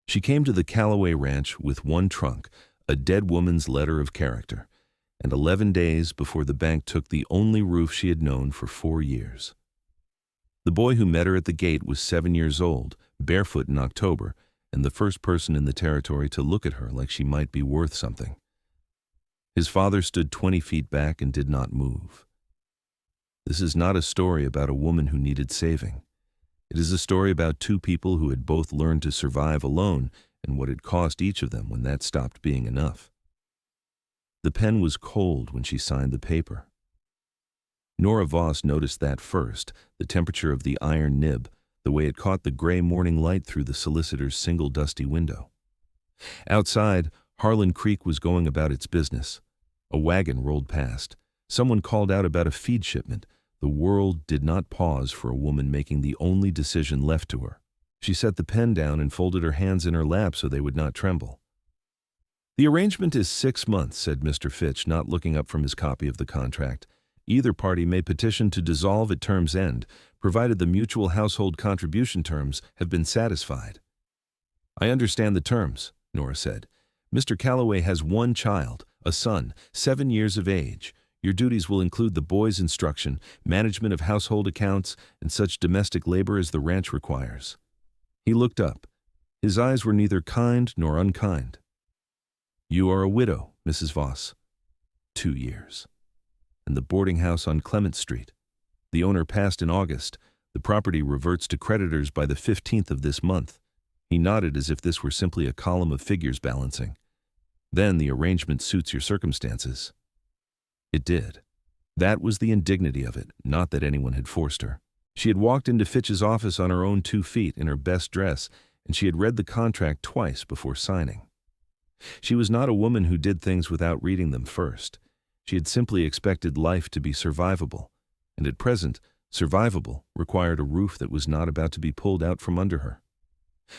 She came to the Calloway ranch with one trunk, a dead woman's letter of character, and 11 days before the bank took the only roof she had known for 4 years. The boy who met her at the gate was 7 years old, barefoot in October, and the first person in the territory to look at her like she might be worth something. His father stood 20 feet back and did not move. This is not a story about a woman who needed saving. It is a story about two people who had both learned to survive alone and what it cost each of them when that stopped being enough. The pen was cold when she signed the paper. Nora Voss noticed that first, the temperature of the iron nib, the way it caught the gray morning light through the solicitor's single dusty window. Outside, Harlan Creek was going about its business. A wagon rolled past. Someone called out about a feed shipment. The world did not pause for a woman making the only decision left to her. She set the pen down and folded her hands in her lap so they would not tremble. "The arrangement is 6 months," said Mr. Fitch, not looking up from his copy of the contract. "Either party may petition to dissolve at term's end, provided the mutual household contribution terms have been satisfied." "I understand the terms," Nora said. "Mr. Calloway has one child, a son, 7 years of age. Your duties will include the boy's instruction, management of household accounts, and such domestic labor as the ranch requires." He looked up. His eyes were neither kind nor unkind. "You are a widow, Mrs. Voss." 2 years. "And the boarding house on Clement Street. The owner passed in August. The property reverts to creditors by the 15th of this month." He nodded as if this were simply a column of figures balancing. "Then the arrangement suits your circumstances." It did. That was the indignity of it, not that anyone had forced her. She had walked into Fitch's office on her own 2 feet in her best dress, and she had read the contract twice before signing. She was not a woman who did things without reading them first. She had simply expected life to be survivable, and at present, survivable required a roof that was not about to be pulled out from under her.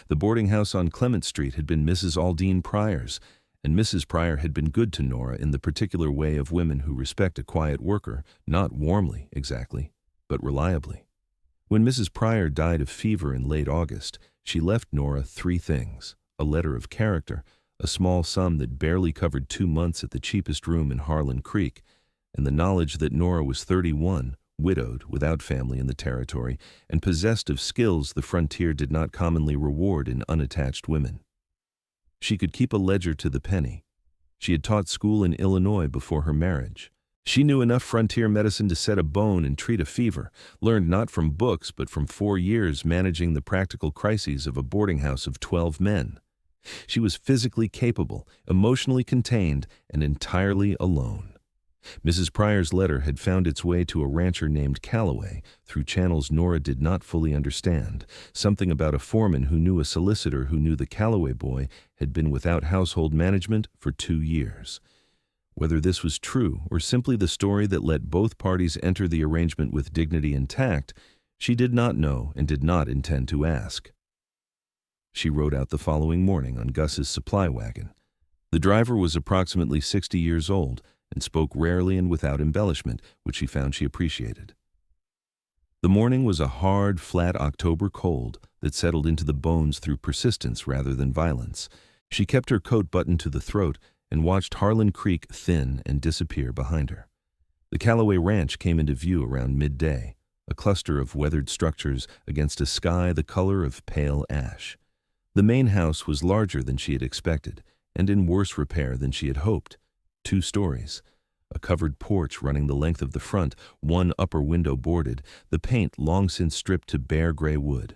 The boarding house on Clement Street had been Mrs. Aldine Pryor's, and Mrs. Pryor had been good to Nora in the particular way of women who respect a quiet worker, not warmly, exactly, but reliably. When Mrs. Pryor died of fever in late August, she left Nora 3 things: a letter of character, a small sum that barely covered 2 months at the cheapest room in Harlan Creek, and the knowledge that Nora was 31, widowed, without family in the territory, and possessed of skills the frontier did not commonly reward in unattached women. She could keep a ledger to the penny. She had taught school in Illinois before her marriage. She knew enough frontier medicine to set a bone and treat a fever, learned not from books but from 4 years managing the practical crises of a boarding house of 12 men. She was physically capable, emotionally contained, and entirely alone. Mrs. Pryor's letter had found its way to a rancher named Calloway through channels Nora did not fully understand. Something about a foreman who knew a solicitor who knew the Calloway boy had been without household management for 2 years. Whether this was true or simply the story that let both parties enter the arrangement with dignity intact, she did not know and did not intend to ask. She rode out the following morning on Gus's supply wagon. The driver was approximately 60 years old and spoke rarely and without embellishment, which she found she appreciated. The morning was a hard, flat October cold that settled into the bones through persistence rather than violence. She kept her coat buttoned to the throat and watched Harlan Creek thin and disappear behind her. The Calloway Ranch came into view around midday, a cluster of weathered structures against a sky the color of pale ash. The main house was larger than she had expected and in worse repair than she had hoped. 2 stories, a covered porch running the length of the front, 1 upper window boarded, the paint long since stripped to bare gray wood.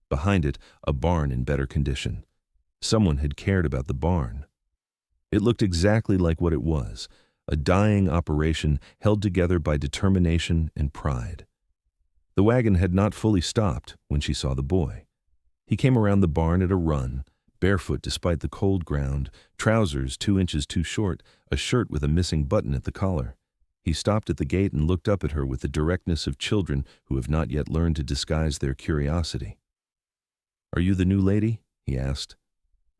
Behind it, a barn in better condition. Someone had cared about the barn. It looked exactly like what it was, a dying operation held together by determination and pride. The wagon had not fully stopped when she saw the boy. He came around the barn at a run, barefoot despite the cold ground, trousers 2 inches too short, a shirt with a missing button at the collar. He stopped at the gate and looked up at her with the directness of children who have not yet learned to disguise their curiosity. "Are you the new lady?" he asked.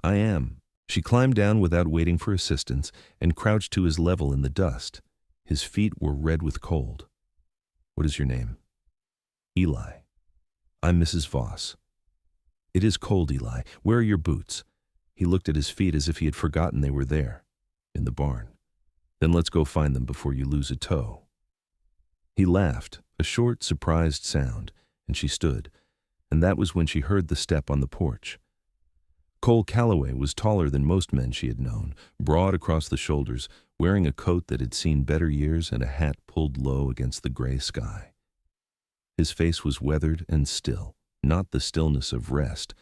"I am." She climbed down without waiting for assistance and crouched to his level in the dust. His feet were red with cold. "What is your name?" "Eli." "I'm Mrs. Voss." "It is cold, Eli. Where are your boots?" He looked at his feet as if he had forgotten they were there, in the barn. Then let's go find them before you lose a toe. He laughed, a short, surprised sound, and she stood, and that was when she heard the step on the porch. Calloway was taller than most men she had known, broad across the shoulders, wearing a coat that had seen better years and a hat pulled low against the gray sky. His face was weathered and still, not the stillness of rest,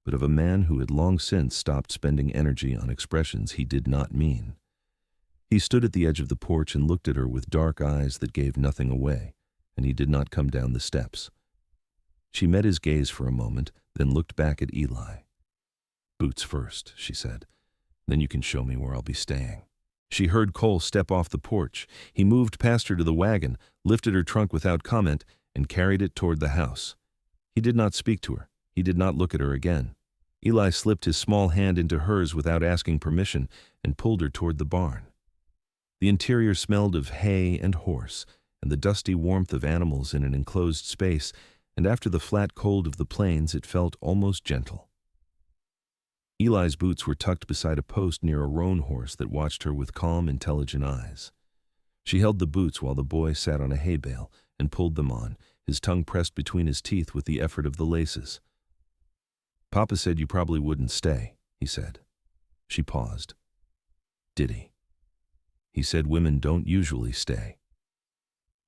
but of a man who had long since stopped spending energy on expressions he did not mean. He stood at the edge of the porch and looked at her with dark eyes that gave nothing away, and he did not come down the steps. She met his gaze for a moment, then looked back at Eli. "Boots first," she said. "Then you can show me where I'll be staying." She heard Cole step off the porch. He moved past her to the wagon, lifted her trunk without comment, and carried it toward the house. He did not speak to her. He did not look at her again. Eli slipped his small hand into hers without asking permission and pulled her toward the barn. The interior smelled of hay and horse, and the dusty warmth of animals in an enclosed space, and after the flat cold of the plains it felt almost gentle. Eli's boots were tucked beside a post near a roan horse that watched her with calm, intelligent eyes. She held the boots while the boy sat on a hay bale and pulled them on, his tongue pressed between his teeth with the effort of the laces. "Papa said you probably wouldn't stay," he said. She paused. "Did he?" "He said women don't usually stay."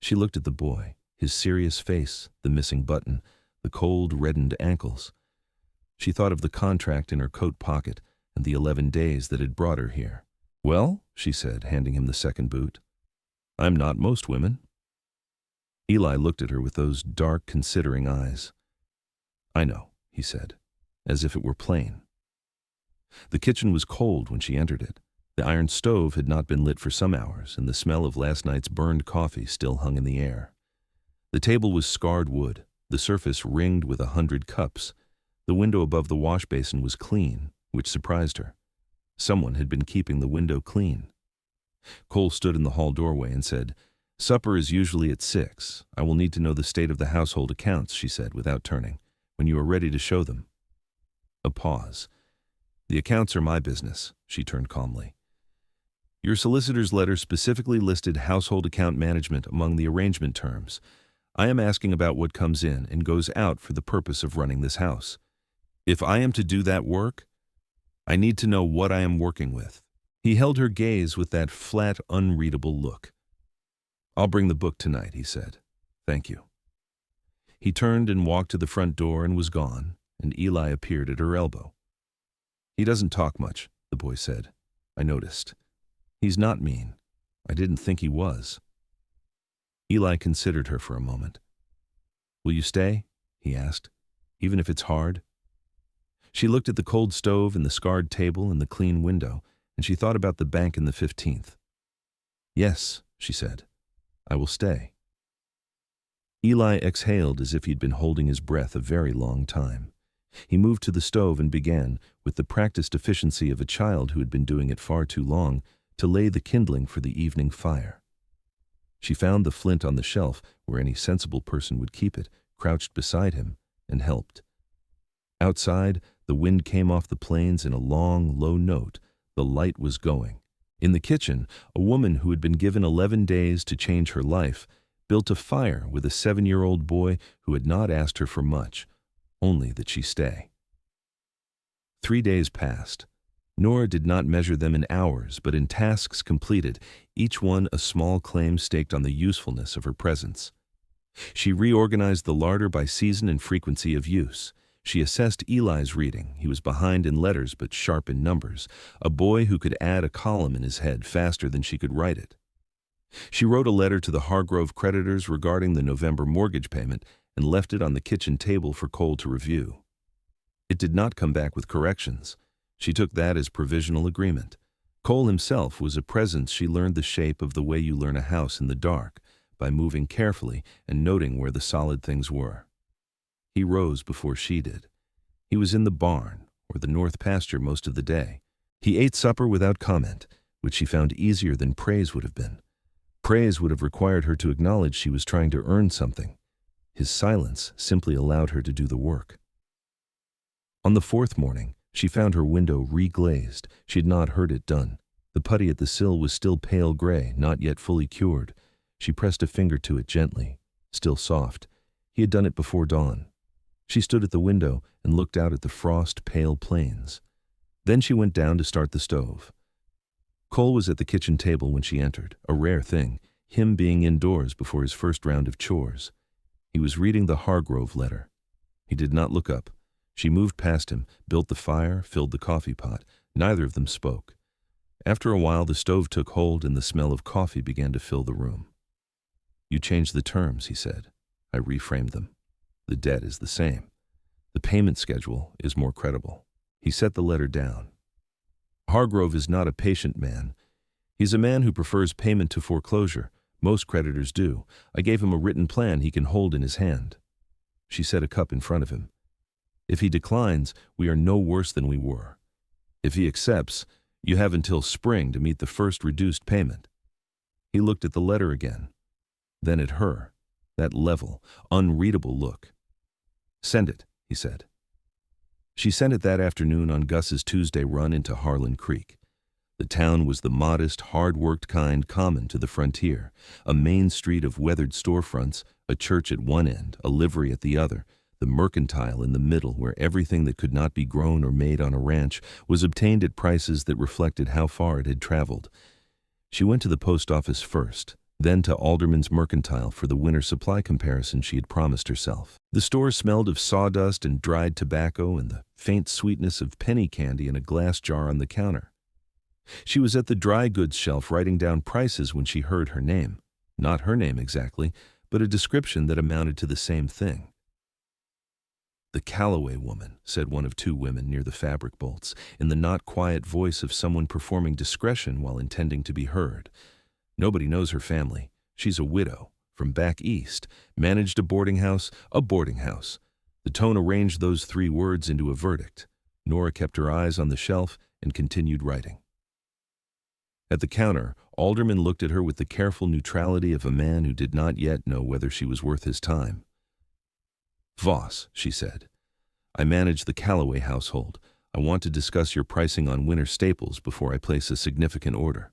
She looked at the boy, his serious face, the missing button, the cold, reddened ankles. She thought of the contract in her coat pocket and the 11 days that had brought her here. "Well," she said, handing him the second boot, "I'm not most women." Eli looked at her with those dark, considering eyes. "I know," he said, as if it were plain. The kitchen was cold when she entered it. The iron stove had not been lit for some hours, and the smell of last night's burned coffee still hung in the air. The table was scarred wood, the surface ringed with 100 cups. The window above the wash basin was clean, which surprised her. Someone had been keeping the window clean. Cole stood in the hall doorway and said, "Supper is usually at 6. I will need to know the state of the household accounts," she said without turning, "when you are ready to show them." A pause. "The accounts are my business," she turned calmly. "Your solicitor's letter specifically listed household account management among the arrangement terms. I am asking about what comes in and goes out for the purpose of running this house. If I am to do that work, I need to know what I am working with." He held her gaze with that flat, unreadable look. "I'll bring the book tonight," he said. "Thank you." He turned and walked to the front door and was gone, and Eli appeared at her elbow. "He doesn't talk much," the boy said. "I noticed. He's not mean. I didn't think he was." Eli considered her for a moment. "Will you stay?" he asked, "even if it's hard?" She looked at the cold stove and the scarred table and the clean window, and she thought about the bank in the 15th. "Yes," she said, "I will stay." Eli exhaled as if he'd been holding his breath a very long time. He moved to the stove and began, with the practiced efficiency of a child who had been doing it far too long, to lay the kindling for the evening fire. She found the flint on the shelf where any sensible person would keep it, crouched beside him, and helped. Outside, the wind came off the plains in a long, low note. The light was going. In the kitchen, a woman who had been given 11 days to change her life built a fire with a 7-year-old boy who had not asked her for much, only that she stay. 3 days passed. Nora did not measure them in hours, but in tasks completed, each one a small claim staked on the usefulness of her presence. She reorganized the larder by season and frequency of use. She assessed Eli's reading. He was behind in letters but sharp in numbers, a boy who could add a column in his head faster than she could write it. She wrote a letter to the Hargrove creditors regarding the November mortgage payment and left it on the kitchen table for Cole to review. It did not come back with corrections. She took that as provisional agreement. Cole himself was a presence. She learned the shape of the way you learn a house in the dark, by moving carefully and noting where the solid things were. He rose before she did. He was in the barn, or the north pasture most of the day. He ate supper without comment, which she found easier than praise would have been. Praise would have required her to acknowledge she was trying to earn something. His silence simply allowed her to do the work. On the 4th morning, She found her window reglazed. She had not heard it done. The putty at the sill was still pale gray, not yet fully cured. She pressed a finger to it gently, still soft. He had done it before dawn. She stood at the window and looked out at the frost-pale plains. Then she went down to start the stove. Cole was at the kitchen table when she entered, a rare thing, him being indoors before his first round of chores. He was reading the Hargrove letter. He did not look up. She moved past him, built the fire, filled the coffee pot. Neither of them spoke. After a while, the stove took hold and the smell of coffee began to fill the room. "You changed the terms," he said. "I reframed them. The debt is the same. The payment schedule is more credible." He set the letter down. "Hargrove is not a patient man. He's a man who prefers payment to foreclosure. Most creditors do. I gave him a written plan he can hold in his hand." She set a cup in front of him. "If he declines, we are no worse than we were. If he accepts, you have until spring to meet the first reduced payment." He looked at the letter again, then at her, that level, unreadable look. "Send it," he said. She sent it that afternoon on Gus's Tuesday run into Harlan Creek. The town was the modest, hard-worked kind common to the frontier, a main street of weathered storefronts, a church at one end, a livery at the other, the mercantile in the middle where everything that could not be grown or made on a ranch was obtained at prices that reflected how far it had traveled. She went to the post office first, then to Alderman's Mercantile for the winter supply comparison she had promised herself. The store smelled of sawdust and dried tobacco and the faint sweetness of penny candy in a glass jar on the counter. She was at the dry goods shelf writing down prices when she heard her name. Not her name exactly, but a description that amounted to the same thing. "The Calloway woman," said one of two women near the fabric bolts, in the not quiet voice of someone performing discretion while intending to be heard. "Nobody knows her family. She's a widow, from back east, managed a boarding house. The tone arranged those three words into a verdict. Nora kept her eyes on the shelf and continued writing. At the counter, Alderman looked at her with the careful neutrality of a man who did not yet know whether she was worth his time. "Voss," she said, "I manage the Calloway household. I want to discuss your pricing on winter staples before I place a significant order.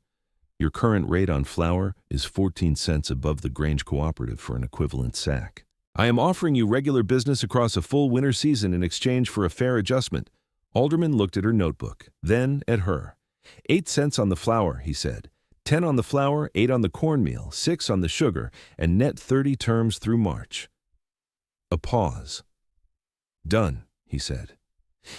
Your current rate on flour is 14 cents above the Grange Cooperative for an equivalent sack. I am offering you regular business across a full winter season in exchange for a fair adjustment." Alderman looked at her notebook, then at her. 8 cents on the flour, he said. 10 on the flour, 8 on the cornmeal, 6 on the sugar, and net 30 terms through March. A pause. "Done," he said.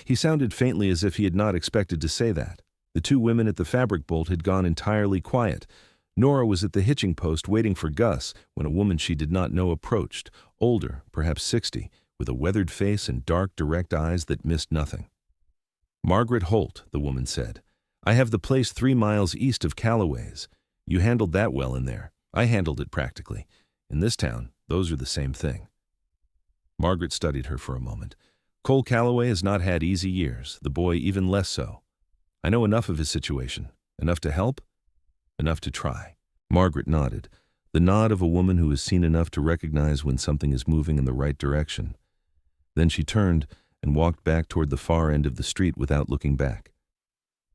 He sounded faintly as if he had not expected to say that. The two women at the fabric bolt had gone entirely quiet. Nora was at the hitching post waiting for Gus when a woman she did not know approached, older, perhaps 60, with a weathered face and dark, direct eyes that missed nothing. "Margaret Holt," the woman said. "I have the place 3 miles east of Calloway's. You handled that well in there. I handled it practically. In this town, those are the same thing." Margaret studied her for a moment. "Cole Calloway has not had easy years, the boy even less so. I know enough of his situation. Enough to help? Enough to try." Margaret nodded, the nod of a woman who has seen enough to recognize when something is moving in the right direction. Then she turned and walked back toward the far end of the street without looking back.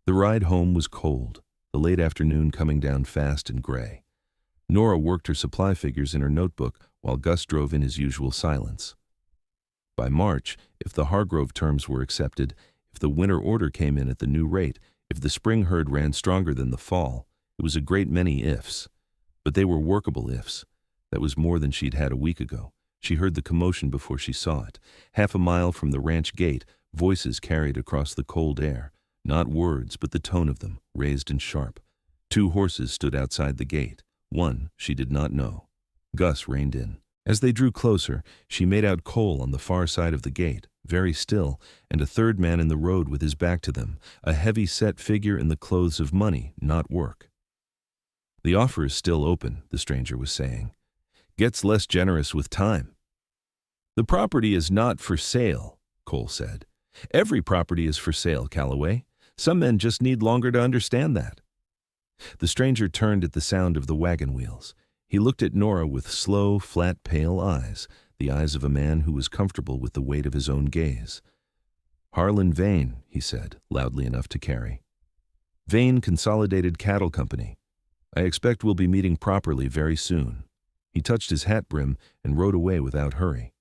The ride home was cold, the late afternoon coming down fast and gray. Nora worked her supply figures in her notebook while Gus drove in his usual silence. By March, if the Hargrove terms were accepted, if the winter order came in at the new rate, if the spring herd ran stronger than the fall, it was a great many ifs. But they were workable ifs. That was more than she'd had a week ago. She heard the commotion before she saw it. Half a mile from the ranch gate, voices carried across the cold air. Not words, but the tone of them, raised and sharp. 2 horses stood outside the gate. One she did not know. Gus reined in. As they drew closer, she made out Cole on the far side of the gate, very still, and a third man in the road with his back to them, a heavy-set figure in the clothes of money, not work. "The offer is still open," the stranger was saying. "Gets less generous with time." "The property is not for sale," Cole said. "Every property is for sale, Calloway. Some men just need longer to understand that." The stranger turned at the sound of the wagon wheels. He looked at Nora with slow, flat, pale eyes, the eyes of a man who was comfortable with the weight of his own gaze. Harlan Vane, he said, loudly enough to carry. Vane Consolidated Cattle Company. I expect we'll be meeting properly very soon. He touched his hat brim and rode away without hurry.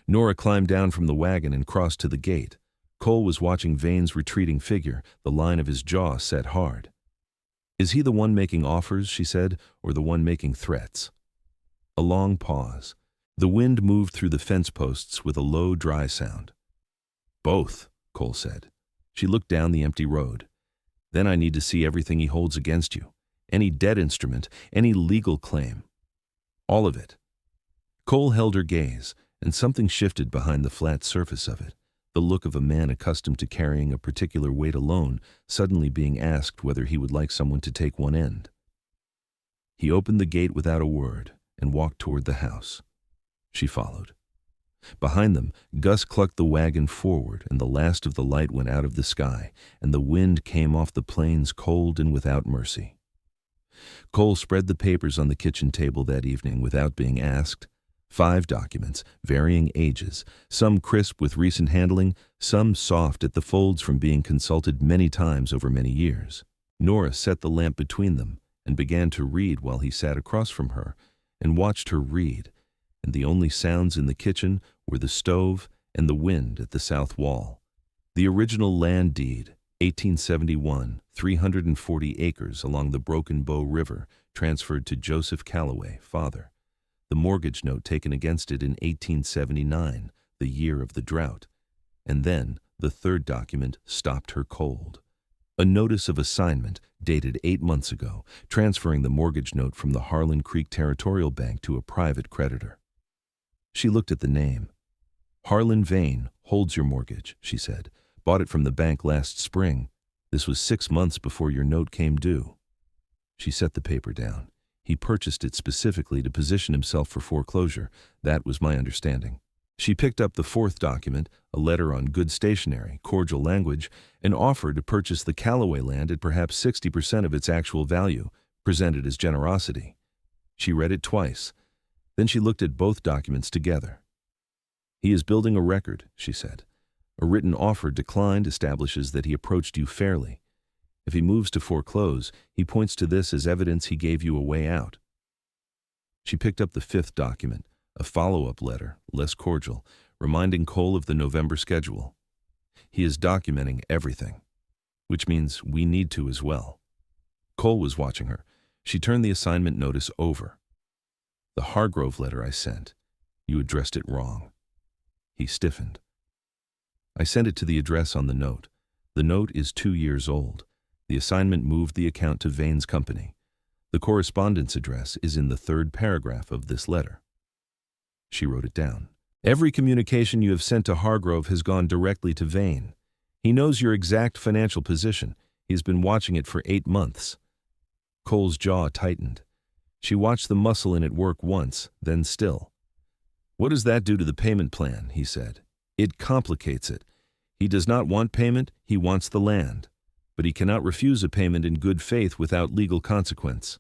Nora climbed down from the wagon and crossed to the gate. Cole was watching Vane's retreating figure, the line of his jaw set hard. Is he the one making offers, she said, or the one making threats? A long pause. The wind moved through the fence posts with a low, dry sound. Both, Cole said. She looked down the empty road. Then I need to see everything he holds against you. Any debt instrument, any legal claim. All of it. Cole held her gaze, and something shifted behind the flat surface of it, the look of a man accustomed to carrying a particular weight alone, suddenly being asked whether he would like someone to take one end. He opened the gate without a word and walked toward the house. She followed. Behind them, Gus clucked the wagon forward, and the last of the light went out of the sky, and the wind came off the plains cold and without mercy. Cole spread the papers on the kitchen table that evening without being asked. 5 documents, varying ages, some crisp with recent handling, some soft at the folds from being consulted many times over many years. Nora set the lamp between them and began to read while he sat across from her and watched her read, and the only sounds in the kitchen were the stove and the wind at the south wall. The original land deed, 1871, 340 acres along the Broken Bow River, transferred to Joseph Calloway, father. The mortgage note taken against it in 1879, the year of the drought. And then the third document stopped her cold. A notice of assignment dated 8 months ago, transferring the mortgage note from the Harlan Creek Territorial Bank to a private creditor. She looked at the name. Harlan Vane holds your mortgage, she said. Bought it from the bank last spring. This was 6 months before your note came due. She set the paper down. He purchased it specifically to position himself for foreclosure. That was my understanding. She picked up the fourth document, a letter on good stationery, cordial language, and offered to purchase the Calloway land at perhaps 60% of its actual value, presented as generosity. She read it twice. Then she looked at both documents together. He is building a record, she said. A written offer declined establishes that he approached you fairly. If he moves to foreclose, he points to this as evidence he gave you a way out. She picked up the fifth document, a follow-up letter, less cordial, reminding Cole of the November schedule. He is documenting everything, which means we need to as well. Cole was watching her. She turned the assignment notice over. The Hargrove letter I sent. You addressed it wrong. He stiffened. I sent it to the address on the note. The note is 2 years old. The assignment moved the account to Vane's company. The correspondence address is in the 3rd paragraph of this letter. She wrote it down. Every communication you have sent to Hargrove has gone directly to Vane. He knows your exact financial position. He has been watching it for 8 months. Cole's jaw tightened. She watched the muscle in it work once, then still. What does that do to the payment plan? He said. It complicates it. He does not want payment, he wants the land. But he cannot refuse a payment in good faith without legal consequence.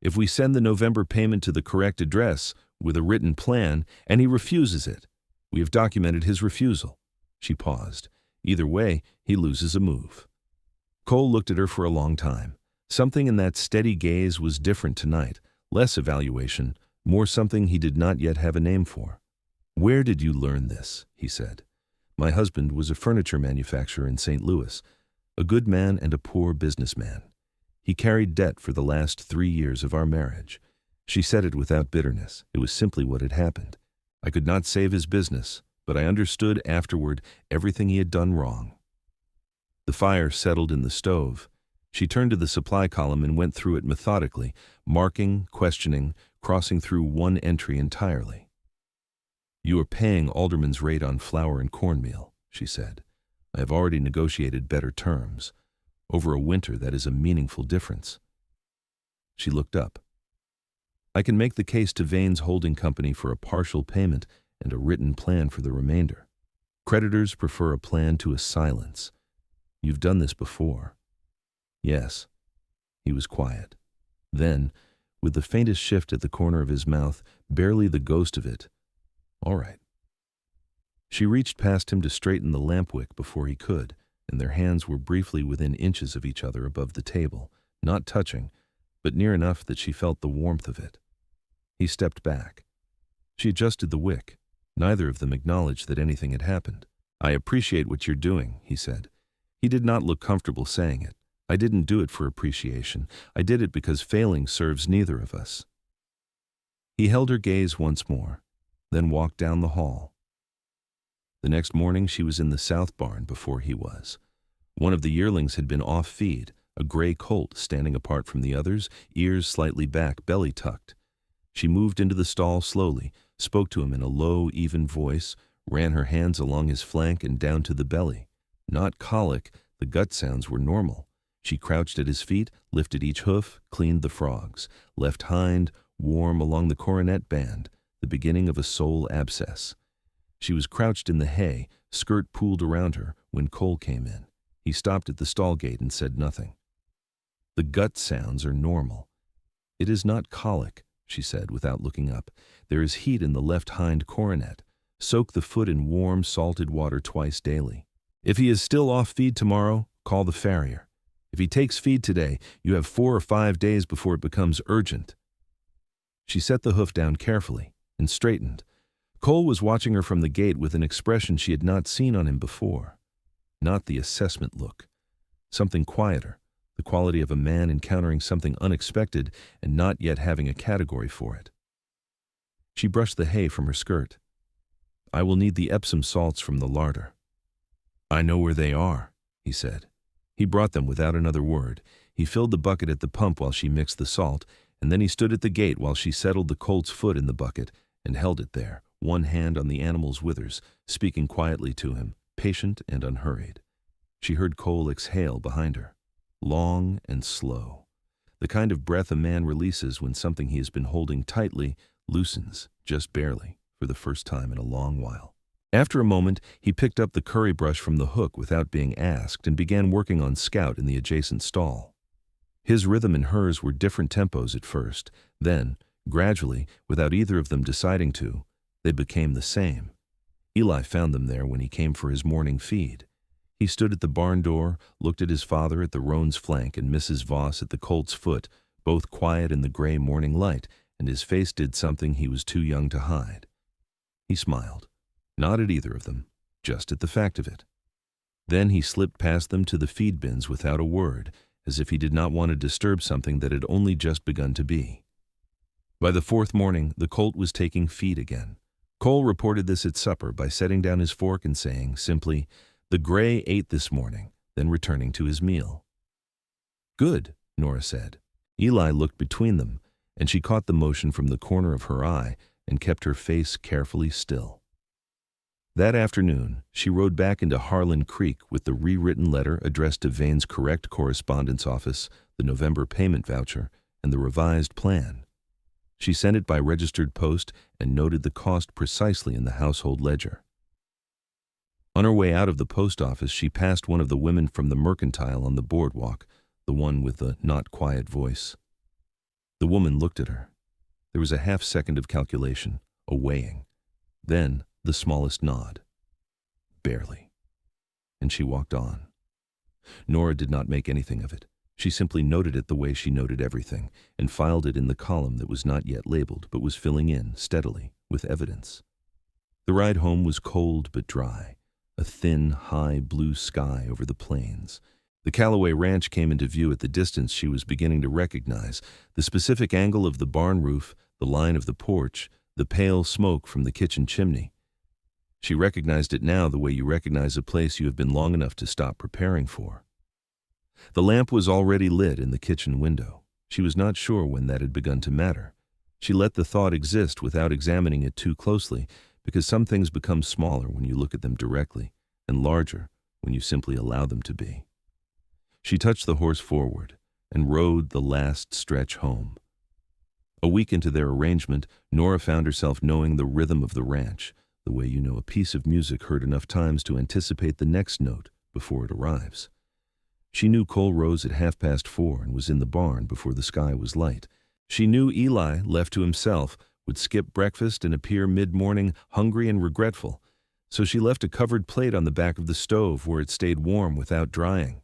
If we send the November payment to the correct address with a written plan and he refuses it, we have documented his refusal. She paused. Either way, he loses a move. Cole looked at her for a long time. Something in that steady gaze was different tonight, less evaluation, more something he did not yet have a name for. Where did you learn this? He said. My husband was a furniture manufacturer in St. Louis. A good man and a poor businessman. He carried debt for the last 3 years of our marriage. She said it without bitterness. It was simply what had happened. I could not save his business, but I understood afterward everything he had done wrong. The fire settled in the stove. She turned to the supply column and went through it methodically, marking, questioning, crossing through one entry entirely. You are paying Alderman's rate on flour and cornmeal, she said. I have already negotiated better terms. Over a winter, that is a meaningful difference. She looked up. I can make the case to Vane's holding company for a partial payment and a written plan for the remainder. Creditors prefer a plan to a silence. You've done this before. Yes. He was quiet. Then, with the faintest shift at the corner of his mouth, barely the ghost of it, all right. She reached past him to straighten the lamp wick before he could, and their hands were briefly within inches of each other above the table, not touching, but near enough that she felt the warmth of it. He stepped back. She adjusted the wick. Neither of them acknowledged that anything had happened. "I appreciate what you're doing," he said. He did not look comfortable saying it. "I didn't do it for appreciation. I did it because failing serves neither of us." He held her gaze once more, then walked down the hall. The next morning she was in the south barn before he was. One of the yearlings had been off feed, a gray colt standing apart from the others, ears slightly back, belly tucked. She moved into the stall slowly, spoke to him in a low, even voice, ran her hands along his flank and down to the belly. Not colic, the gut sounds were normal. She crouched at his feet, lifted each hoof, cleaned the frogs, left hind, warm along the coronet band, the beginning of a sole abscess. She was crouched in the hay, skirt pooled around her, when Cole came in. He stopped at the stall gate and said nothing. "The gut sounds are normal." "It is not colic," she said without looking up. "There is heat in the left hind coronet. Soak the foot in warm, salted water twice daily. If he is still off feed tomorrow, call the farrier. If he takes feed today, you have 4 or 5 days before it becomes urgent." She set the hoof down carefully and straightened. Cole was watching her from the gate with an expression she had not seen on him before. Not the assessment look. Something quieter, the quality of a man encountering something unexpected and not yet having a category for it. She brushed the hay from her skirt. "I will need the Epsom salts from the larder." "I know where they are," he said. He brought them without another word. He filled the bucket at the pump while she mixed the salt, and then he stood at the gate while she settled the colt's foot in the bucket and held it there, one hand on the animal's withers, speaking quietly to him, patient and unhurried. She heard Cole exhale behind her, long and slow. The kind of breath a man releases when something he has been holding tightly loosens, just barely, for the first time in a long while. After a moment, he picked up the curry brush from the hook without being asked and began working on Scout in the adjacent stall. His rhythm and hers were different tempos at first. Then, gradually, without either of them deciding to, they became the same. Eli found them there when he came for his morning feed. He stood at the barn door, looked at his father at the roan's flank and Mrs. Voss at the colt's foot, both quiet in the gray morning light, and his face did something he was too young to hide. He smiled, not at either of them, just at the fact of it. Then he slipped past them to the feed bins without a word, as if he did not want to disturb something that had only just begun to be. By the 4th morning, the colt was taking feed again. Cole reported this at supper by setting down his fork and saying, simply, "The gray ate this morning," then returning to his meal. "Good," Nora said. Eli looked between them, and she caught the motion from the corner of her eye and kept her face carefully still. That afternoon, she rode back into Harlan Creek with the rewritten letter addressed to Vane's correct correspondence office, the November payment voucher, and the revised plan. She sent it by registered post and noted the cost precisely in the household ledger. On her way out of the post office, she passed one of the women from the mercantile on the boardwalk, the one with the not quiet voice. The woman looked at her. There was a half-second of calculation, a weighing. Then the smallest nod. Barely. And she walked on. Nora did not make anything of it. She simply noted it the way she noted everything, and filed it in the column that was not yet labeled, but was filling in, steadily, with evidence. The ride home was cold but dry, a thin, high blue sky over the plains. The Calloway ranch came into view at the distance she was beginning to recognize, the specific angle of the barn roof, the line of the porch, the pale smoke from the kitchen chimney. She recognized it now the way you recognize a place you have been long enough to stop preparing for. The lamp was already lit in the kitchen window. She was not sure when that had begun to matter. She let the thought exist without examining it too closely, because some things become smaller when you look at them directly, and larger when you simply allow them to be. She touched the horse forward and rode the last stretch home. A week into their arrangement, Nora found herself knowing the rhythm of the ranch, the way you know a piece of music heard enough times to anticipate the next note before it arrives. She knew Cole rose at 4:30 and was in the barn before the sky was light. She knew Eli, left to himself, would skip breakfast and appear mid-morning hungry and regretful. so she left a covered plate on the back of the stove where it stayed warm without drying.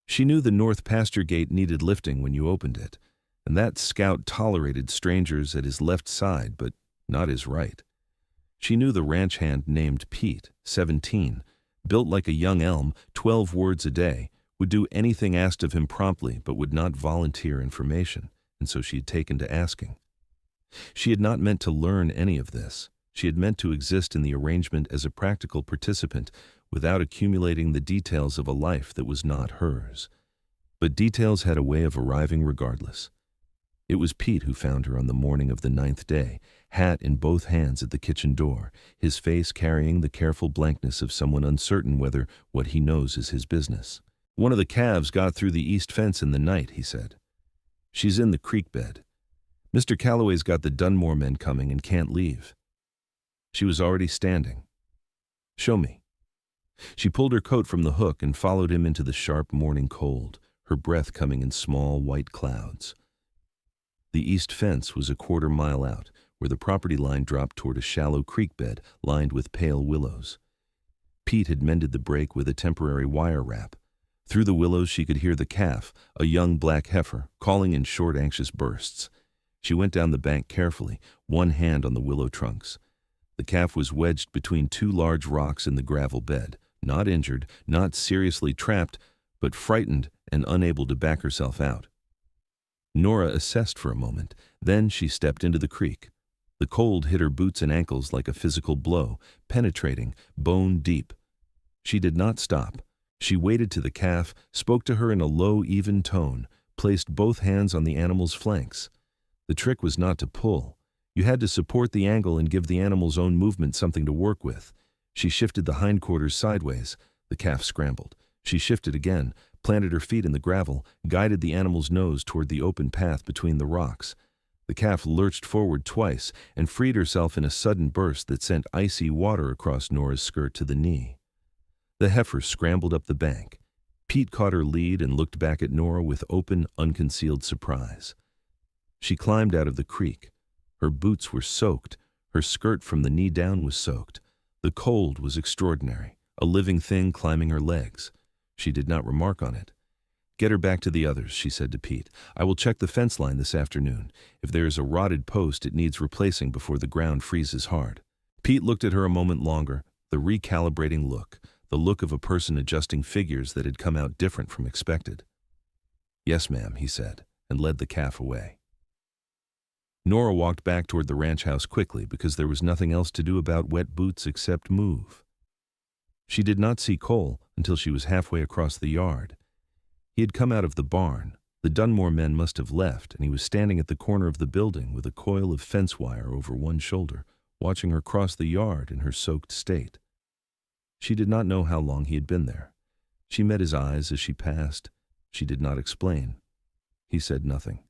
She knew the north pasture gate needed lifting when you opened it, and that scout tolerated strangers at his left side, but not his right. She knew the ranch hand named Pete, 17, built like a young elm, 12 words a day, would do anything asked of him promptly but would not volunteer information, and so she had taken to asking. She had not meant to learn any of this. She had meant to exist in the arrangement as a practical participant without accumulating the details of a life that was not hers. But details had a way of arriving regardless. It was Pete who found her on the morning of the 9th day, hat in both hands at the kitchen door, his face carrying the careful blankness of someone uncertain whether what he knows is his business. "One of the calves got through the east fence in the night," he said. "She's in the creek bed. Mr. Calloway's got the Dunmore men coming and can't leave." She was already standing. "Show me." She pulled her coat from the hook and followed him into the sharp morning cold, her breath coming in small white clouds. The east fence was a quarter-mile out, where the property line dropped toward a shallow creek bed lined with pale willows. Pete had mended the break with a temporary wire wrap. Through the willows she could hear the calf, a young black heifer, calling in short, anxious bursts. She went down the bank carefully, one hand on the willow trunks. The calf was wedged between two large rocks in the gravel bed, not injured, not seriously trapped, but frightened and unable to back herself out. Nora assessed for a moment, then she stepped into the creek. The cold hit her boots and ankles like a physical blow, penetrating, bone deep. She did not stop. She waded to the calf, spoke to her in a low, even tone, placed both hands on the animal's flanks. The trick was not to pull. You had to support the angle and give the animal's own movement something to work with. She shifted the hindquarters sideways. The calf scrambled. She shifted again, planted her feet in the gravel, guided the animal's nose toward the open path between the rocks. The calf lurched forward twice and freed herself in a sudden burst that sent icy water across Nora's skirt to the knee. The heifer scrambled up the bank. Pete caught her lead and looked back at Nora with open, unconcealed surprise. She climbed out of the creek. Her boots were soaked. Her skirt from the knee down was soaked. The cold was extraordinary, a living thing climbing her legs. She did not remark on it. "Get her back to the others," she said to Pete. "I will check the fence line this afternoon. If there is a rotted post, it needs replacing before the ground freezes hard." Pete looked at her a moment longer, the recalibrating look, the look of a person adjusting figures that had come out different from expected. "Yes, ma'am," he said, and led the calf away. Nora walked back toward the ranch house quickly because there was nothing else to do about wet boots except move. She did not see Cole until she was halfway across the yard. He had come out of the barn. The Dunmore men must have left, and he was standing at the corner of the building with a coil of fence wire over one shoulder, watching her cross the yard in her soaked state. She did not know how long he had been there. She met his eyes as she passed. She did not explain. He said nothing.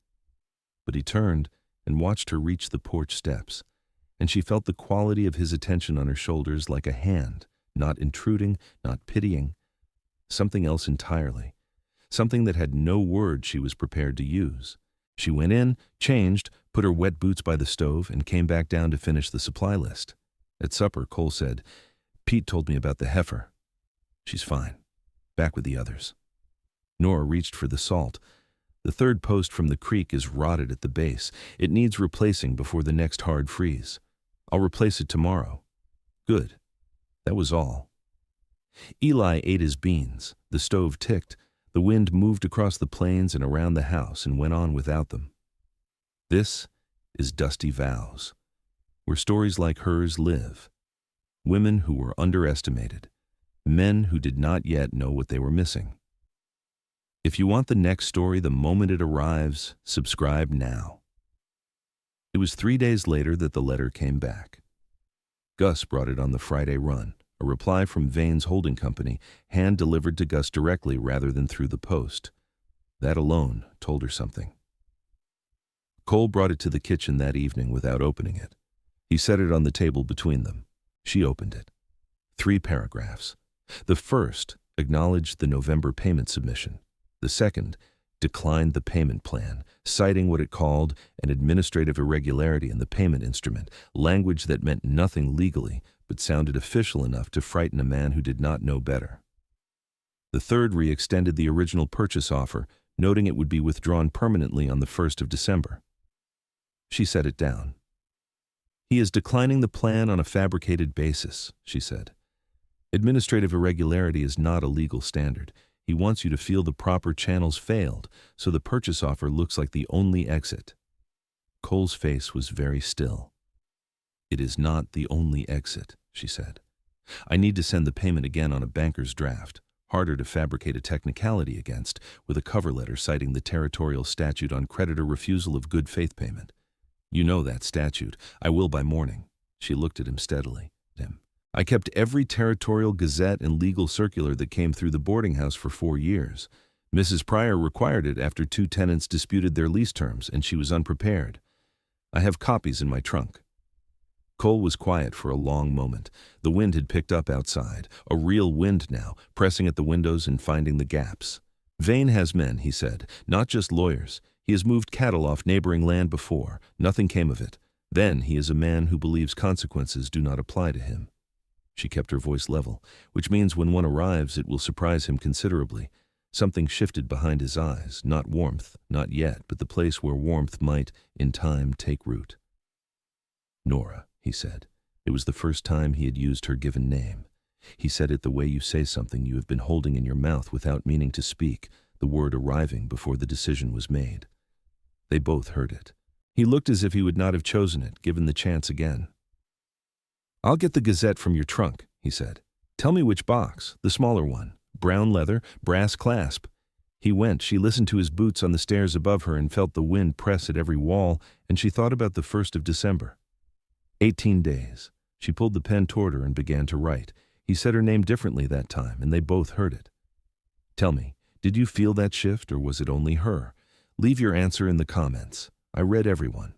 But he turned and watched her reach the porch steps, and she felt the quality of his attention on her shoulders like a hand, not intruding, not pitying, something else entirely, something that had no word she was prepared to use. She went in, changed, put her wet boots by the stove, and came back down to finish the supply list. At supper, Cole said, "Pete told me about the heifer. She's fine. Back with the others." Nora reached for the salt. The third post from the creek is rotted at the base. It needs replacing before the next hard freeze. "I'll replace it tomorrow." "Good." That was all. Eli ate his beans. The stove ticked. The wind moved across the plains and around the house and went on without them. This is Dusty Vows, where stories like hers live. Women who were underestimated. Men who did not yet know what they were missing. If you want the next story the moment it arrives, subscribe now. It was 3 days later that the letter came back. Gus brought it on the Friday run, a reply from Vane's holding company, hand-delivered to Gus directly rather than through the post. That alone told her something. Cole brought it to the kitchen that evening without opening it. He set it on the table between them. She opened it. 3 paragraphs. The first acknowledged the November payment submission. The second declined the payment plan, citing what it called an administrative irregularity in the payment instrument, language that meant nothing legally but sounded official enough to frighten a man who did not know better. The third re-extended the original purchase offer, noting it would be withdrawn permanently on the 1st of December. She set it down. "He is declining the plan on a fabricated basis," she said. "Administrative irregularity is not a legal standard. He wants you to feel the proper channels failed, so the purchase offer looks like the only exit." Cole's face was very still. "It is not the only exit," she said. "I need to send the payment again on a banker's draft, harder to fabricate a technicality against, with a cover letter citing the territorial statute on creditor refusal of good faith payment. You know that statute. I will by morning." She looked at him steadily. "I kept every territorial gazette and legal circular that came through the boarding house for 4 years. Mrs. Pryor required it after 2 tenants disputed their lease terms, and she was unprepared. I have copies in my trunk." Cole was quiet for a long moment. The wind had picked up outside, a real wind now, pressing at the windows and finding the gaps. "Vane has men," he said, "not just lawyers. He has moved cattle off neighboring land before. Nothing came of it. Then he is a man who believes consequences do not apply to him." She kept her voice level, which means when one arrives it will surprise him considerably. Something shifted behind his eyes, not warmth, not yet, but the place where warmth might, in time, take root. "Nora," he said. It was the first time he had used her given name. He said it the way you say something you have been holding in your mouth without meaning to speak, the word arriving before the decision was made. They both heard it. He looked as if he would not have chosen it, given the chance again. "I'll get the Gazette from your trunk," he said. "Tell me which box, the smaller one. Brown leather, brass clasp." He went. She listened to his boots on the stairs above her and felt the wind press at every wall, and she thought about the 1st of December. 18 days. She pulled the pen toward her and began to write. He said her name differently that time, and they both heard it. "Tell me, did you feel that shift, or was it only her? Leave your answer in the comments. I read everyone."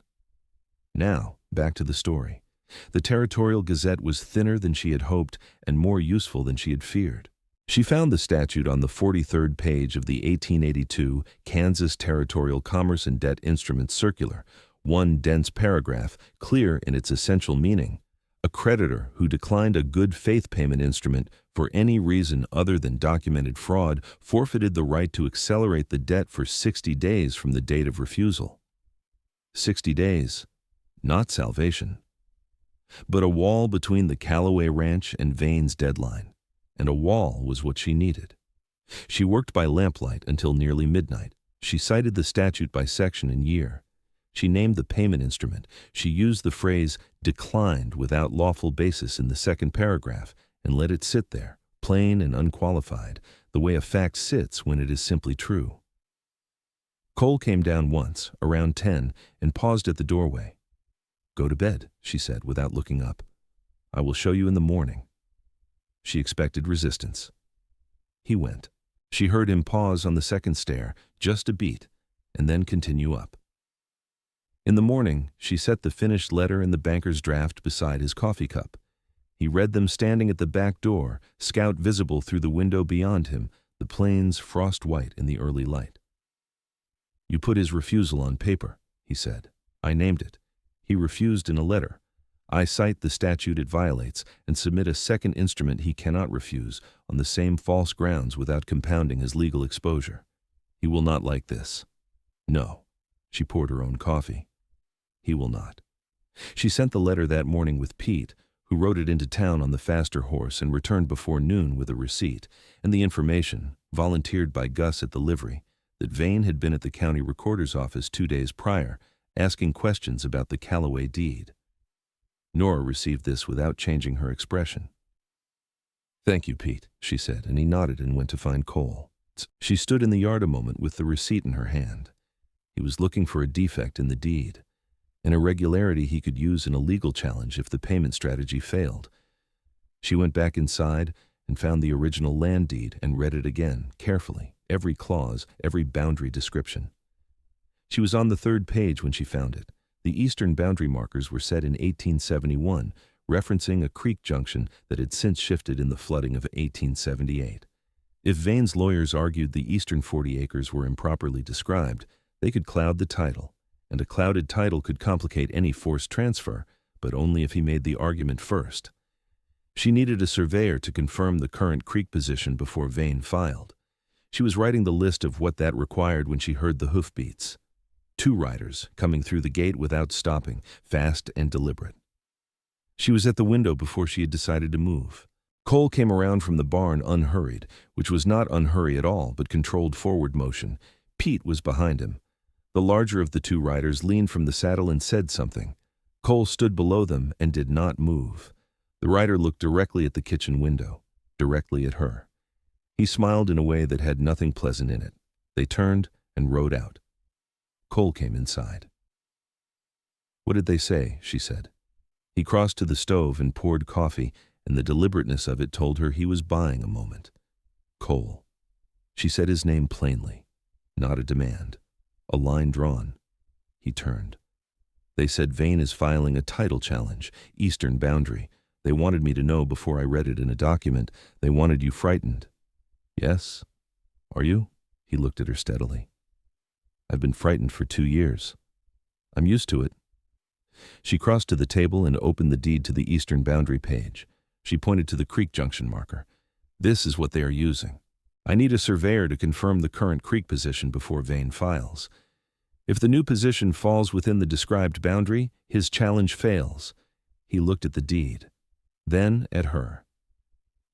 Now, back to the story. The Territorial Gazette was thinner than she had hoped and more useful than she had feared. She found the statute on the 43rd page of the 1882 Kansas Territorial Commerce and Debt Instruments Circular, one dense paragraph, clear in its essential meaning. A creditor who declined a good faith payment instrument for any reason other than documented fraud forfeited the right to accelerate the debt for 60 days from the date of refusal. 60 days, not salvation. But a wall between the Calloway ranch and Vane's deadline, and a wall was what she needed. She worked by lamplight until nearly midnight. She cited the statute by section and year. She named the payment instrument. She used the phrase "declined without lawful basis" in the second paragraph and let it sit there, plain and unqualified, the way a fact sits when it is simply true. Cole came down once, around 10, and paused at the doorway. "Go to bed," she said without looking up. "I will show you in the morning." She expected resistance. He went. She heard him pause on the second stair, just a beat, and then continue up. In the morning, she set the finished letter and the banker's draft beside his coffee cup. He read them standing at the back door, Scout visible through the window beyond him, the plains frost-white in the early light. "You put his refusal on paper," he said. "I named it. He refused in a letter. I cite the statute it violates and submit a second instrument he cannot refuse on the same false grounds without compounding his legal exposure. He will not like this. No." She poured her own coffee. "He will not." She sent the letter that morning with Pete, who rode it into town on the faster horse and returned before noon with a receipt, and the information, volunteered by Gus at the livery, that Vane had been at the county recorder's office 2 days prior, asking questions about the Calloway deed. Nora received this without changing her expression. "Thank you, Pete," she said, and he nodded and went to find Cole. She stood in the yard a moment with the receipt in her hand. He was looking for a defect in the deed, an irregularity he could use in a legal challenge if the payment strategy failed. She went back inside and found the original land deed and read it again, carefully, every clause, every boundary description. She was on the 3rd page when she found it. The eastern boundary markers were set in 1871, referencing a creek junction that had since shifted in the flooding of 1878. If Vane's lawyers argued the eastern 40 acres were improperly described, they could cloud the title, and a clouded title could complicate any forced transfer, but only if he made the argument first. She needed a surveyor to confirm the current creek position before Vane filed. She was writing the list of what that required when she heard the hoofbeats. 2 riders coming through the gate without stopping, fast and deliberate. She was at the window before she had decided to move. Cole came around from the barn unhurried, which was not unhurry at all, but controlled forward motion. Pete was behind him. The larger of the 2 riders leaned from the saddle and said something. Cole stood below them and did not move. The rider looked directly at the kitchen window, directly at her. He smiled in a way that had nothing pleasant in it. They turned and rode out. Cole came inside. "What did they say?" she said. He crossed to the stove and poured coffee, and the deliberateness of it told her he was buying a moment. Cole. She said his name plainly. Not a demand. A line drawn. He turned. "They said Vane is filing a title challenge, Eastern Boundary. They wanted me to know before I read it in a document. They wanted you frightened." "Yes? Are you?" He looked at her steadily. "I've been frightened for 2 years. I'm used to it." She crossed to the table and opened the deed to the Eastern Boundary page. She pointed to the creek junction marker. "This is what they are using. I need a surveyor to confirm the current creek position before Vane files. If the new position falls within the described boundary, his challenge fails." He looked at the deed, then at her.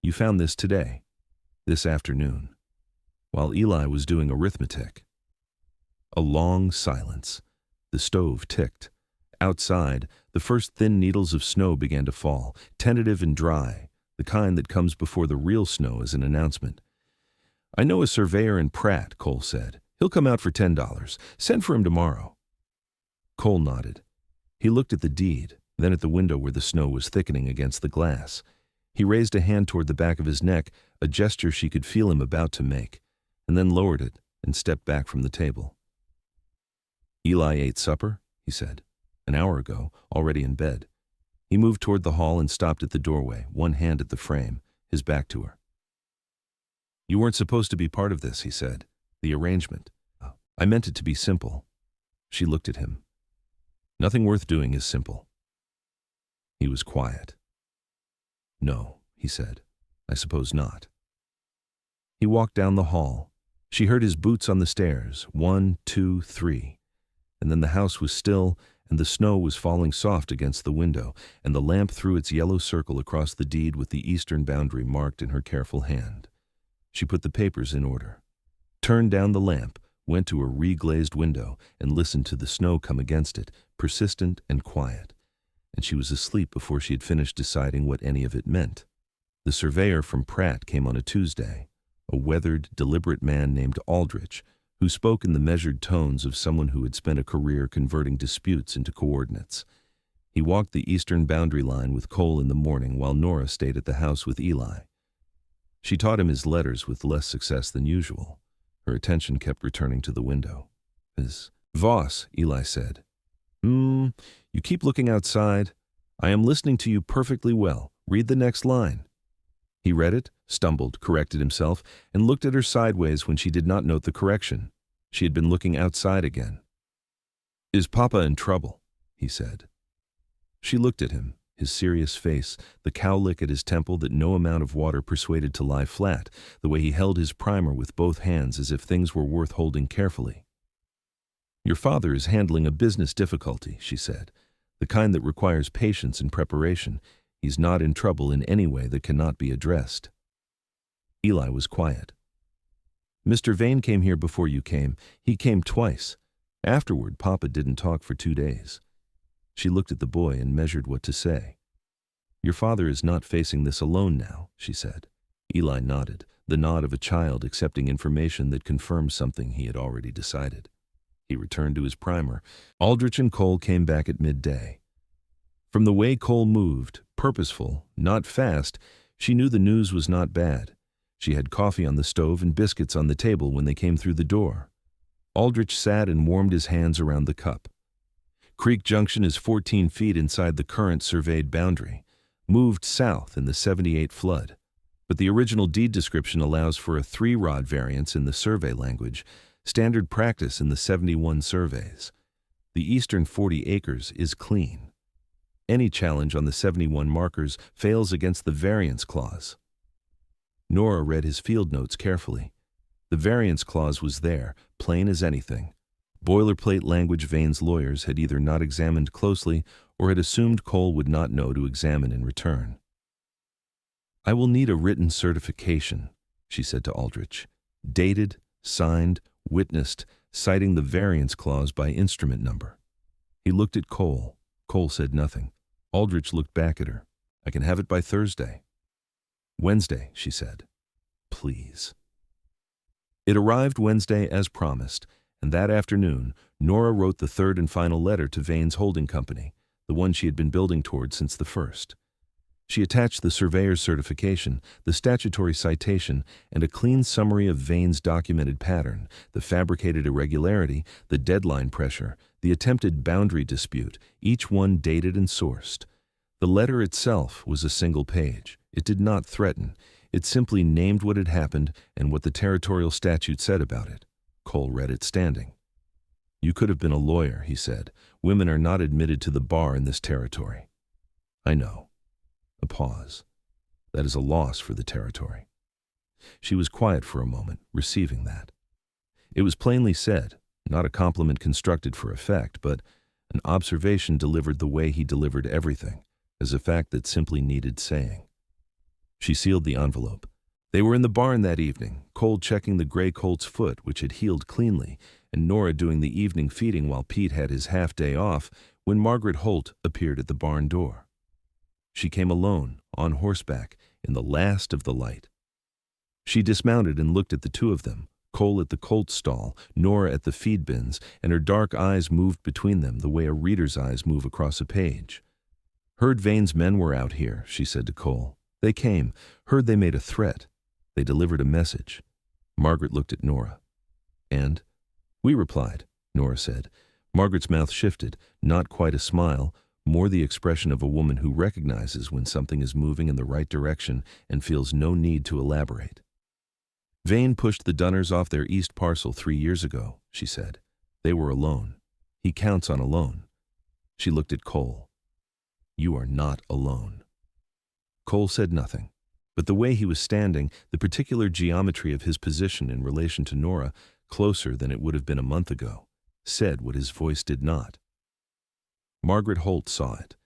"You found this today, this afternoon, while Eli was doing arithmetic." A long silence. The stove ticked. Outside, the first thin needles of snow began to fall, tentative and dry, the kind that comes before the real snow as an announcement. "I know a surveyor in Pratt," Cole said. "He'll come out for $10. Send for him tomorrow." Cole nodded. He looked at the deed, then at the window where the snow was thickening against the glass. He raised a hand toward the back of his neck, a gesture she could feel him about to make, and then lowered it and stepped back from the table. "Eli ate supper," he said. "An hour ago, already in bed." He moved toward the hall and stopped at the doorway, one hand at the frame, his back to her. "You weren't supposed to be part of this," he said. "The arrangement. I meant it to be simple." She looked at him. "Nothing worth doing is simple." He was quiet. "No," he said. "I suppose not." He walked down the hall. She heard his boots on the stairs, 1, 2, 3. And then the house was still, and the snow was falling soft against the window, and the lamp threw its yellow circle across the deed with the Eastern Boundary marked in her careful hand. She put the papers in order, turned down the lamp, went to a reglazed window, and listened to the snow come against it, persistent and quiet. And she was asleep before she had finished deciding what any of it meant. The surveyor from Pratt came on a Tuesday, a weathered, deliberate man named Aldrich, who spoke in the measured tones of someone who had spent a career converting disputes into coordinates. He walked the Eastern Boundary line with Cole in the morning while Nora stayed at the house with Eli. She taught him his letters with less success than usual. Her attention kept returning to the window. "Voss," Eli said. You keep looking outside. I am listening to you perfectly well. Read the next line." He read it, stumbled, corrected himself, and looked at her sideways when she did not note the correction. She had been looking outside again. "Is Papa in trouble?" he said. She looked at him, his serious face, the cowlick at his temple that no amount of water persuaded to lie flat, the way he held his primer with both hands as if things were worth holding carefully. "Your father is handling a business difficulty," she said, "the kind that requires patience and preparation. He's not in trouble in any way that cannot be addressed." Eli was quiet. "Mr. Vane came here before you came. He came twice. Afterward, Papa didn't talk for 2 days. She looked at the boy and measured what to say. "Your father is not facing this alone now," she said. Eli nodded, the nod of a child accepting information that confirmed something he had already decided. He returned to his primer. Aldrich and Cole came back at midday. From the way Cole moved, purposeful, not fast, she knew the news was not bad. She had coffee on the stove and biscuits on the table when they came through the door. Aldrich sat and warmed his hands around the cup. Creek Junction is 14 feet inside the current surveyed boundary, moved south in the 78 flood. But the original deed description allows for a 3-rod variance in the survey language, standard practice in the 71 surveys. The eastern 40 acres is clean. Any challenge on the 71 markers fails against the variance clause. Nora read his field notes carefully. The variance clause was there, plain as anything. Boilerplate language Vane's lawyers had either not examined closely or had assumed Cole would not know to examine in return. "I will need a written certification," she said to Aldrich. "Dated, signed, witnessed, citing the variance clause by instrument number." He looked at Cole. Cole said nothing. Aldrich looked back at her. "I can have it by Thursday." "Wednesday," she said. "Please." It arrived Wednesday as promised, and that afternoon, Nora wrote the third and final letter to Vane's holding company, the one she had been building toward since the first. She attached the surveyor's certification, the statutory citation, and a clean summary of Vane's documented pattern, the fabricated irregularity, the deadline pressure, the attempted boundary dispute, each one dated and sourced. The letter itself was a single page. It did not threaten. It simply named what had happened and what the territorial statute said about it. Cole read it standing. "You could have been a lawyer," he said. "Women are not admitted to the bar in this territory." "I know." A pause. "That is a loss for the territory." She was quiet for a moment, receiving that. It was plainly said, not a compliment constructed for effect, but an observation delivered the way he delivered everything, as a fact that simply needed saying. She sealed the envelope. They were in the barn that evening, Cole checking the gray colt's foot, which had healed cleanly, and Nora doing the evening feeding while Pete had his half-day off, when Margaret Holt appeared at the barn door. She came alone, on horseback, in the last of the light. She dismounted and looked at the two of them, Cole at the colt stall, Nora at the feed bins, and her dark eyes moved between them the way a reader's eyes move across a page. "Heard Vane's men were out here," she said to Cole. "They came, heard they made a threat. They delivered a message." Margaret looked at Nora. "And?" "We replied," Nora said. Margaret's mouth shifted, not quite a smile, more the expression of a woman who recognizes when something is moving in the right direction and feels no need to elaborate. "Vane pushed the Dunners off their east parcel 3 years ago," she said. "They were alone. He counts on a loan." She looked at Cole. "You are not alone." Cole said nothing, but the way he was standing, the particular geometry of his position in relation to Nora, closer than it would have been a month ago, said what his voice did not. Margaret Holt saw it.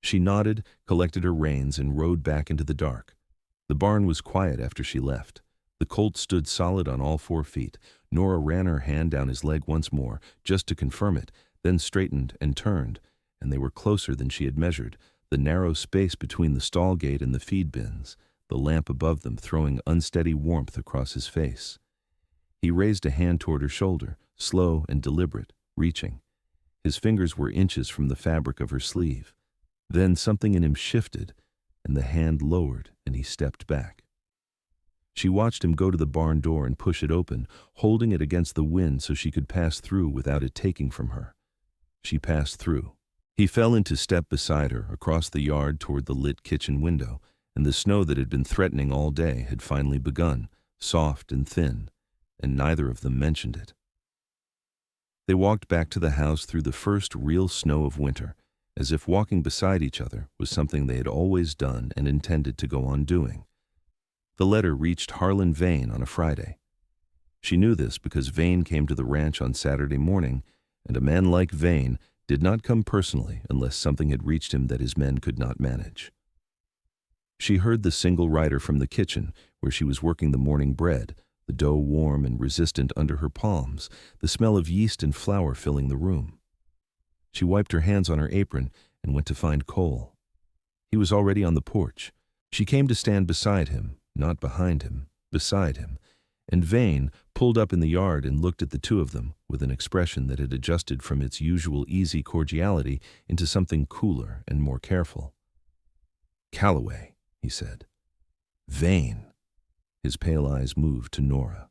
She nodded, collected her reins, and rode back into the dark. The barn was quiet after she left. The colt stood solid on all 4 feet. Nora ran her hand down his leg once more, just to confirm it, then straightened and turned, and they were closer than she had measured, the narrow space between the stall gate and the feed bins, the lamp above them throwing unsteady warmth across his face. He raised a hand toward her shoulder, slow and deliberate, reaching. His fingers were inches from the fabric of her sleeve. Then something in him shifted, and the hand lowered, and he stepped back. She watched him go to the barn door and push it open, holding it against the wind so she could pass through without it taking from her. She passed through. He fell into step beside her, across the yard toward the lit kitchen window, and the snow that had been threatening all day had finally begun, soft and thin, and neither of them mentioned it. They walked back to the house through the first real snow of winter, as if walking beside each other was something they had always done and intended to go on doing. The letter reached Harlan Vane on a Friday. She knew this because Vane came to the ranch on Saturday morning, and a man like Vane did not come personally unless something had reached him that his men could not manage. She heard the single rider from the kitchen, where she was working the morning bread, the dough warm and resistant under her palms, the smell of yeast and flour filling the room. She wiped her hands on her apron and went to find Cole. He was already on the porch. She came to stand beside him, not behind him, beside him, and Vane pulled up in the yard and looked at the two of them with an expression that had adjusted from its usual easy cordiality into something cooler and more careful. "Calloway," he said. "Vane." His pale eyes moved to Nora.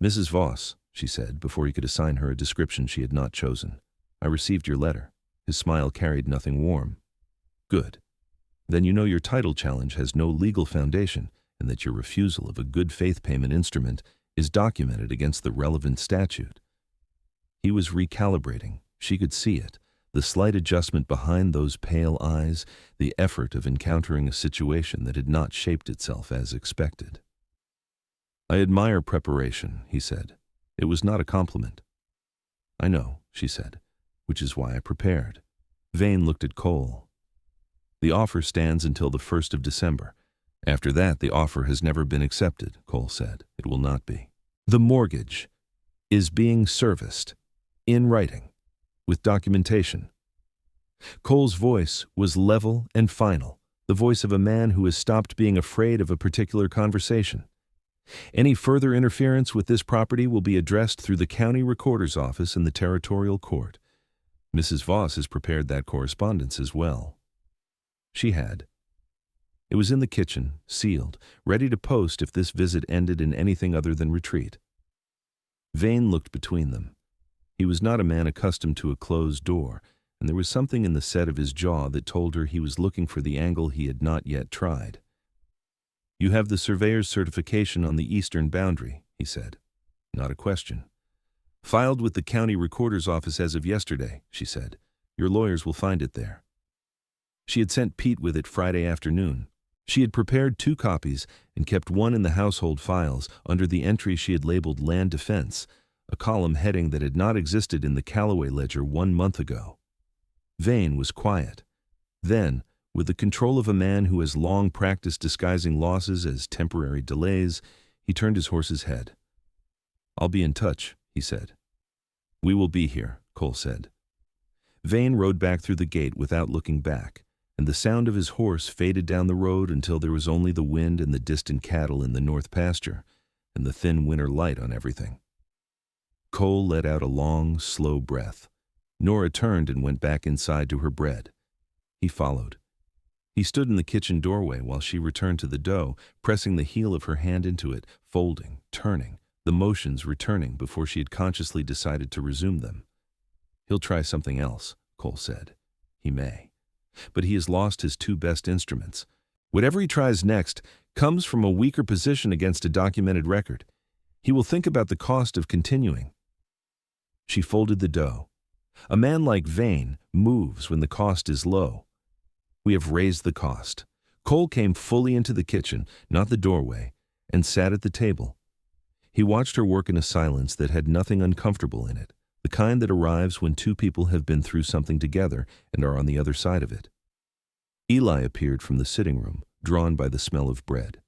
"Mrs. Voss," she said, before he could assign her a description she had not chosen. "I received your letter." His smile carried nothing warm. "Good. Then you know your title challenge has no legal foundation, and that your refusal of a good faith payment instrument is documented against the relevant statute." He was recalibrating. She could see it. the slight adjustment behind those pale eyes, the effort of encountering a situation that had not shaped itself as expected. "I admire preparation," he said. "It was not a compliment." "I know," she said, "which is why I prepared." Vane looked at Cole. "The offer stands until the 1st of December. After that, the offer has never been accepted," Cole said. "It will not be. The mortgage is being serviced, in writing, with documentation." Cole's voice was level and final, the voice of a man who has stopped being afraid of a particular conversation. "Any further interference with this property will be addressed through the county recorder's office and the territorial court. Mrs. Voss has prepared that correspondence as well." She had. It was in the kitchen, sealed, ready to post if this visit ended in anything other than retreat. Vane looked between them. He was not a man accustomed to a closed door, and there was something in the set of his jaw that told her he was looking for the angle he had not yet tried. "You have the surveyor's certification on the eastern boundary," he said. "Not a question." "Filed with the county recorder's office as of yesterday," she said. "Your lawyers will find it there." She had sent Pete with it Friday afternoon. She had prepared 2 copies and kept one in the household files under the entry she had labeled Land Defense, a column heading that had not existed in the Calloway ledger 1 month ago. Vane was quiet. Then, with the control of a man who has long practiced disguising losses as temporary delays, he turned his horse's head. "I'll be in touch," he said. "We will be here," Cole said. Vane rode back through the gate without looking back, and the sound of his horse faded down the road until there was only the wind and the distant cattle in the north pasture, and the thin winter light on everything. Cole let out a long, slow breath. Nora turned and went back inside to her bread. He followed. He stood in the kitchen doorway while she returned to the dough, pressing the heel of her hand into it, folding, turning, the motions returning before she had consciously decided to resume them. "He'll try something else," Cole said. "He may. But he has lost his 2 best instruments. Whatever he tries next comes from a weaker position against a documented record. He will think about the cost of continuing." She folded the dough. "A man like Vane moves when the cost is low. We have raised the cost." Cole came fully into the kitchen, not the doorway, and sat at the table. He watched her work in a silence that had nothing uncomfortable in it, the kind that arrives when 2 people have been through something together and are on the other side of it. Eli appeared from the sitting room, drawn by the smell of bread.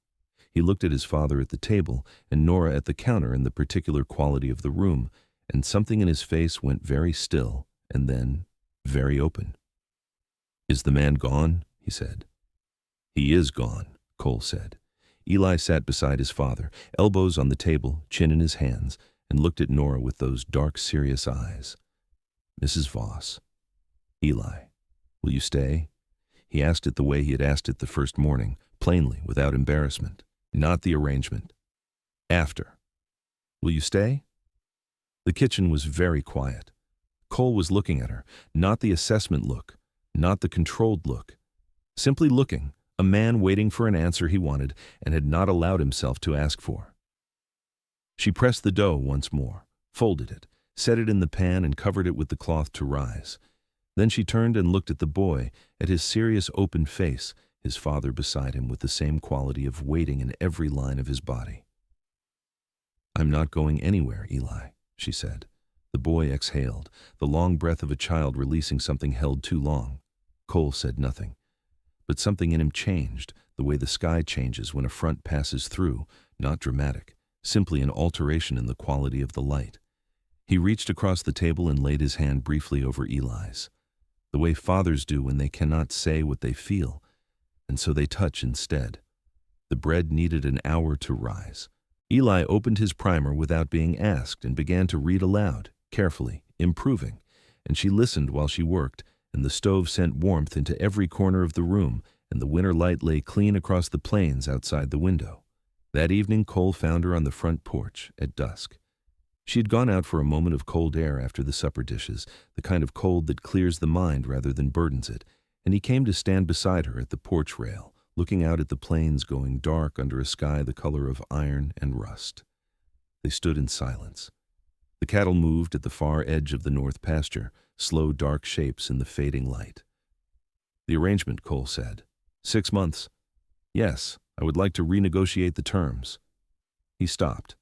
He looked at his father at the table and Nora at the counter in the particular quality of the room, and something in his face went very still and then very open. "Is the man gone?" he said. "He is gone," Cole said. Eli sat beside his father, elbows on the table, chin in his hands, and looked at Nora with those dark, serious eyes. "Mrs. Voss." "Eli, will you stay?" He asked it the way he had asked it the first morning, plainly, without embarrassment. Not the arrangement. "After. Will you stay?" The kitchen was very quiet. Cole was looking at her, not the assessment look, not the controlled look. Simply looking, a man waiting for an answer he wanted and had not allowed himself to ask for. She pressed the dough once more, folded it, set it in the pan and covered it with the cloth to rise. Then she turned and looked at the boy, at his serious open face, his father beside him with the same quality of waiting in every line of his body. "I'm not going anywhere, Eli," she said. The boy exhaled, the long breath of a child releasing something held too long. Cole said nothing. But something in him changed, the way the sky changes when a front passes through, not dramatic, simply an alteration in the quality of the light. He reached across the table and laid his hand briefly over Eli's, the way fathers do when they cannot say what they feel, and so they touch instead. The bread needed an hour to rise. Eli opened his primer without being asked and began to read aloud, carefully, improving, and she listened while she worked, and the stove sent warmth into every corner of the room, and the winter light lay clean across the plains outside the window. That evening Cole found her on the front porch at dusk. She had gone out for a moment of cold air after the supper dishes, the kind of cold that clears the mind rather than burdens it, and he came to stand beside her at the porch rail, looking out at the plains going dark under a sky the color of iron and rust. They stood in silence. The cattle moved at the far edge of the north pasture, slow dark shapes in the fading light. The arrangement, Cole said. 6 months. Yes, I would like to renegotiate the terms. He stopped,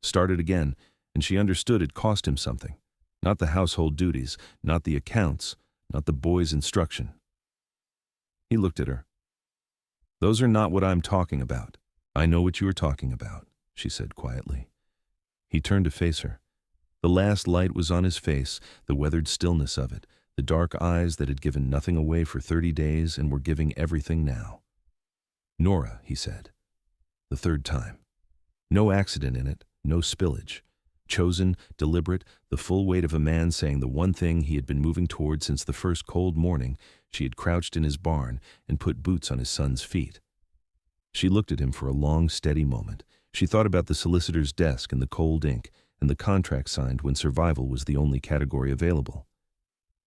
started again, and she understood it cost him something. Not the household duties, not the accounts, not the boy's instruction. He looked at her. Those are not what I'm talking about. I know what you are talking about, she said quietly. He turned to face her. The last light was on his face, the weathered stillness of it, the dark eyes that had given nothing away for 30 days and were giving everything now. Nora, he said. The third time. No accident in it, no spillage. Chosen, deliberate, the full weight of a man saying the one thing he had been moving toward since the first cold morning she had crouched in his barn and put boots on his son's feet. She looked at him for a long, steady moment. She thought about the solicitor's desk and the cold ink and the contract signed when survival was the only category available.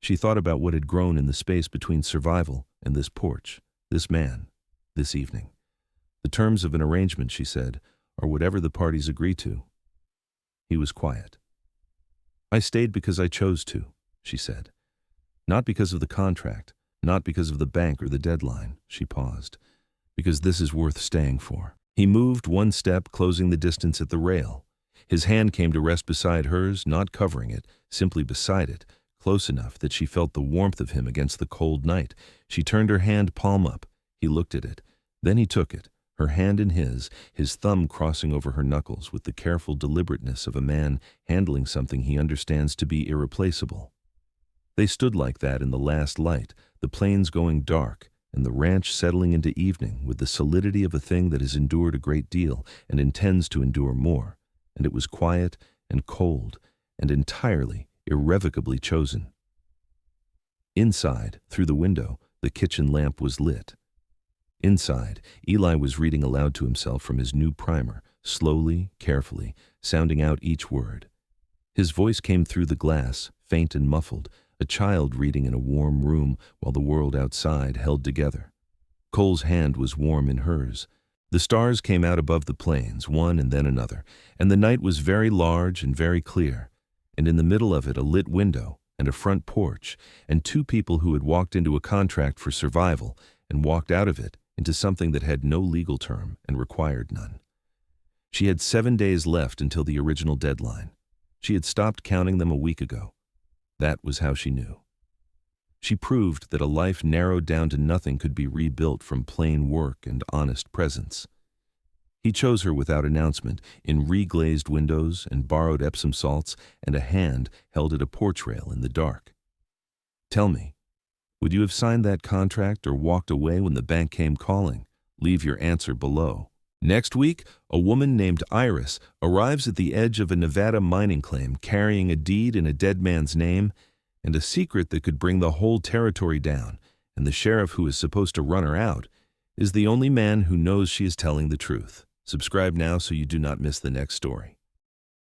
She thought about what had grown in the space between survival and this porch, this man, this evening. The terms of an arrangement, she said, are whatever the parties agree to. He was quiet. I stayed because I chose to, she said. Not because of the contract, not because of the bank or the deadline, she paused. Because this is worth staying for. He moved one step, closing the distance at the rail. His hand came to rest beside hers, not covering it, simply beside it, close enough that she felt the warmth of him against the cold night. She turned her hand palm up. He looked at it. Then he took it, her hand in his thumb crossing over her knuckles with the careful deliberateness of a man handling something he understands to be irreplaceable. They stood like that in the last light, the plains going dark, and the ranch settling into evening with the solidity of a thing that has endured a great deal and intends to endure more, and it was quiet and cold and entirely, irrevocably chosen. Inside, through the window, the kitchen lamp was lit. Inside, Eli was reading aloud to himself from his new primer, slowly, carefully, sounding out each word. His voice came through the glass, faint and muffled, a child reading in a warm room while the world outside held together. Cole's hand was warm in hers. The stars came out above the plains, one and then another, and the night was very large and very clear, and in the middle of it a lit window and a front porch, and two people who had walked into a contract for survival and walked out of it into something that had no legal term and required none. She had 7 days left until the original deadline. She had stopped counting them a week ago. That was how she knew. She proved that a life narrowed down to nothing could be rebuilt from plain work and honest presence. He chose her without announcement, in reglazed windows and borrowed Epsom salts and a hand held at a porch rail in the dark. Tell me, would you have signed that contract or walked away when the bank came calling? Leave your answer below. Next week, a woman named Iris arrives at the edge of a Nevada mining claim carrying a deed in a dead man's name and a secret that could bring the whole territory down, and the sheriff who is supposed to run her out is the only man who knows she is telling the truth. Subscribe now so you do not miss the next story.